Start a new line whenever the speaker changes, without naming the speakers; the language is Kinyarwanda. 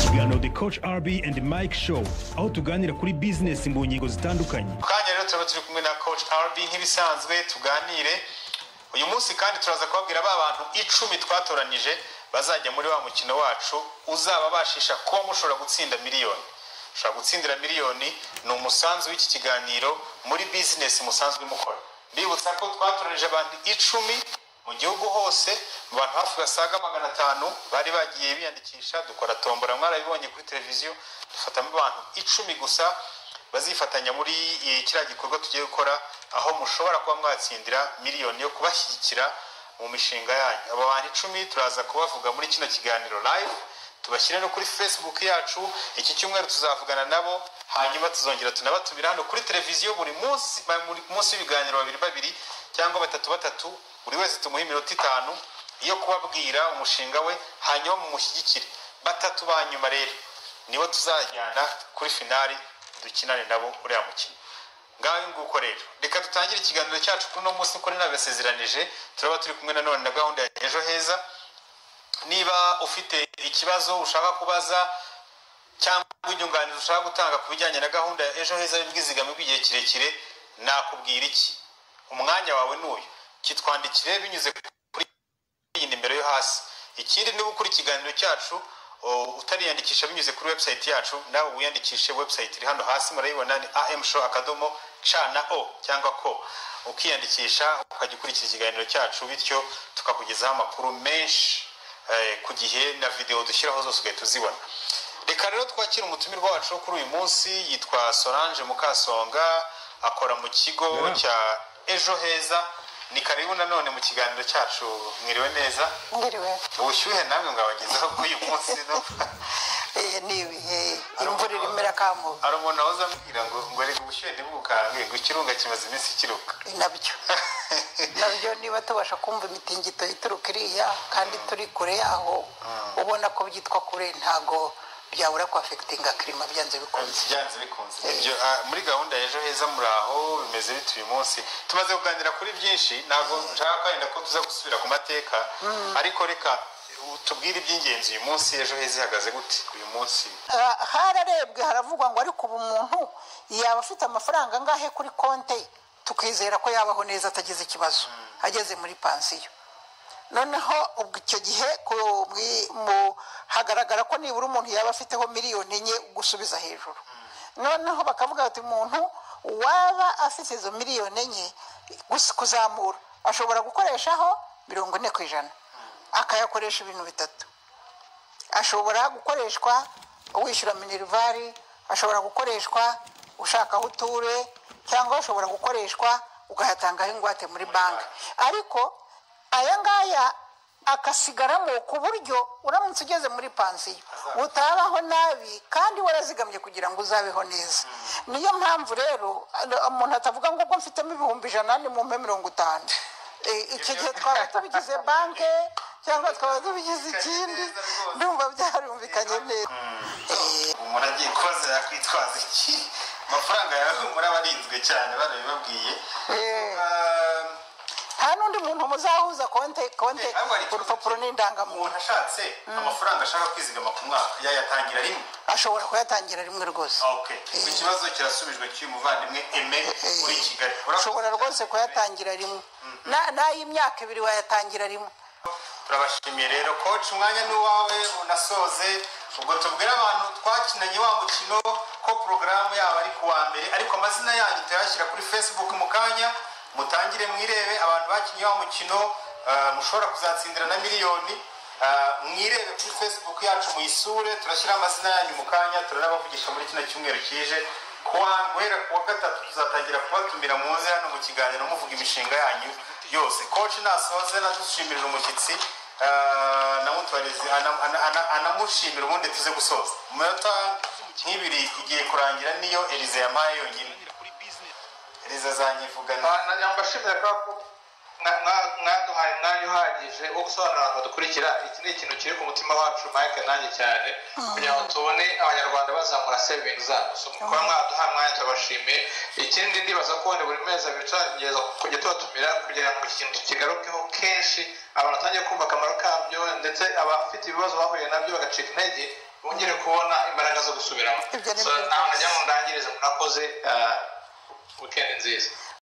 ikiganiro The Coach RB and Mike Show aho tuganira kuri business mu ngingo zitandukanye.
Kanya rero turi kumwe na Coach RB nk'ibisanzwe tuganire. Uyu munsi kandi turaza kubabwira abantu 10 twatoranije bazajya muri wa mukino wacu uzababashisha kuba mushobora gutsinda miliyoni. Ushobora gutsindira miliyoni ni umusanzu w'iki kiganiro muri business musanzwe mukora. Bibutsa ko twatoranije abantu 10 mu gihugu hose, mu bantu hafi basaga 500 bari bagiye biyandikisha. Dukora tombora mwarabibonye kuri televiziyo, dufatamo abantu 10 gusa bazifatanya muri kiriya gikorwa tugiye gukora, aho mushobora kuba mwatsindira miliyoni yo kubashyigikira mu mishinga yanyu. Aba bantu 10 turaza kubavuga muri kino kiganiro live, tubashyire no kuri Facebook yacu. Iki cyumweru tuzavugana nabo, hanyuma tuzongera tunabatumira hano kuri televiziyo buri munsi w'ibiganiro 2 cyangwa 3 buri wese tumuha iminota 5 iyo kubabwira umushinga we, hanyuma mumushyigikire. 3 banyuma rero nibo tuzajyana kuri finali dukinane nabo uriya mukino. Ngaho nguko rero reka dutangire ikiganiro cyacu kuno munsi uko nabasezeranije. Turaba turi kumwe nanone na gahunda ya Ejo Heza. Niba ufite ikibazo ushaka kubaza cyangwa inyunganizi ushaka gutanga ku bijyanye na gahunda ya Ejo Heza y'ubwizigame bw'igihe kirekire, nakubwira iki? Umwanya wawe n'uyu, kitwandikire binyuze kuri iyi nimero yo hasi. Ikindi niba ukuri ikiganiro cyacu utariyandikisha binyuze kuri website yacu, nawe wiyandikishe. Website iri hano hasi murayibona, ni amshow.co cyangwa ko, ukiyandikisha ukajya ukurikira ikiganiro cyacu, bityo tukakugezaho amakuru menshi ku gihe na video dushyiraho zose ugahita uzibona. Reka rero twakira umutumirwa wacu kuri uyu munsi, yitwa Solange Mukasonga, akora mu kigo cya Ejo Heza. Ni karibu nanone mu kiganiro cyacu. Mwiriwe neza?
Mwiriwe.
Ubushyuhe namwe mwabagezaho kuri uyu munsi no?
Imvura irimera kamu.
Ari umuntu wahoze ambwira ngo reka ubushyuhe ntibukange, ngo ikirunga kimaze iminsi kiruka.
Nabyo niba tubasha kumva imitingito ituruka iriya kandi turi kure yaho, ubona ko byitwa kure, ntago byabura ko affectinga klima byanze bikunze.
Ibyo muri gahunda ya Ejo Heza muraho bimeze bite uyu munsi? Tumaze kuganira kuri byinshi, ntago nshaka kwenda ko tuza gusubira ku mateka, ariko reka tubwire iby'ingenzi uyu munsi. Ejo Heza ihagaze gute uyu munsi?
Hararebwe haravugwa ngo ariko ubu muntu yaba afite amafaranga ngahe kuri konte, tukizera ko yabaho neza atagize ikibazo ageze muri pansiyo. Noneho ubwo icyo gihe hagaragara ko nibura umuntu yaba afiteho miliyoni 4 gusubiza hejuru. Noneho bakavuga ati umuntu waba afite izo miliyoni 4 kuzamura ashobora gukoreshaho 40%, akayakoresha ibintu 3. Ashobora gukoreshwa wishyura minervari, ashobora gukoreshwa ushaka aho uture, cyangwa ashobora gukoreshwa ugahatangaho ingwate muri banki. Ariko aya ngaya akasigaramo ku buryo uramutse ugeze muri pansiyo utabaho nabi kandi warazigamye kugira ngo uzabeho neza. Niyo mpamvu rero umuntu atavuga ngo mfitemo 100,000 mu 50. Icyo gihe twaba tubigize banki cyangwa twaba tubigize ikindi, ndumva byarumvikanye neza.
Umuntu agiye kubaza yakwitwaza iki? Amafaranga yawe murabarinzwe cyane barabibabwiye.
Nta n'undi muntu muzahuza konte urupapuro n'indangamuntu.
Umuntu ashatse amafaranga ashaka kwizigama ku mwaka yayatangira rimwe?
Ashobora kuyatangira rimwe rwose.
Ikibazo kirasubijwe cy'umuvandimwe Aime muri Kigali.
Ushobora rwose kuyatangira rimwe, n'ay'imyaka 2 wayatangira rimwe.
Turabashimiye rero Coach, umwanya n'uwawe unasoze. Ubwo tubwira abantu twakinanye wa mukino ko programu yabo ari kuwa mbere, ariko amazina yanyu tuyashyira kuri Facebook mu kanya, mutangire mwirebe. Abantu bakinye wa mukino mushobora kuzatsindira na miliyoni, mwirebe kuri Facebook yacu muyisure. Turashyira amazina yanyu mu kanya, turanabavugisha muri kino cyumweru kije. Guhera kuwa 3 tuzatangira kubatumira muze hano mu kiganiro muvuga imishinga yanyu yose. Coach nasoze nadushimira umushyitsi namutwarize anamushimira, ubundi tuze gusoza. Mu minota 2 igiye kurangira niyo Elize yamaye yonyine. Elize azanyivugana.
Nanyambashimira ko mwaduhaye umwanya uhagije wo gusobanurira abantu badukurikira. Iki ni ikintu kiri ku mutima wacu Mike nanjye cyane, kugira ngo tubone abanyarwanda bazamura savings zabo. So kuba mwaduhaye umwanya turabashimiye. Ikindi ndibaza ko buri mezi abiri tuzageza kujya tubatumira kugira ngo iki kintu kigarukeho kenshi, abantu batangiye kumva akamaro kabyo, ndetse abafite ibibazo bahuye nabyo bagacika intege bongere kubona imbaraga zo gusubiramo. So nawe najya mu ndangirize, murakoze, weekend nziza.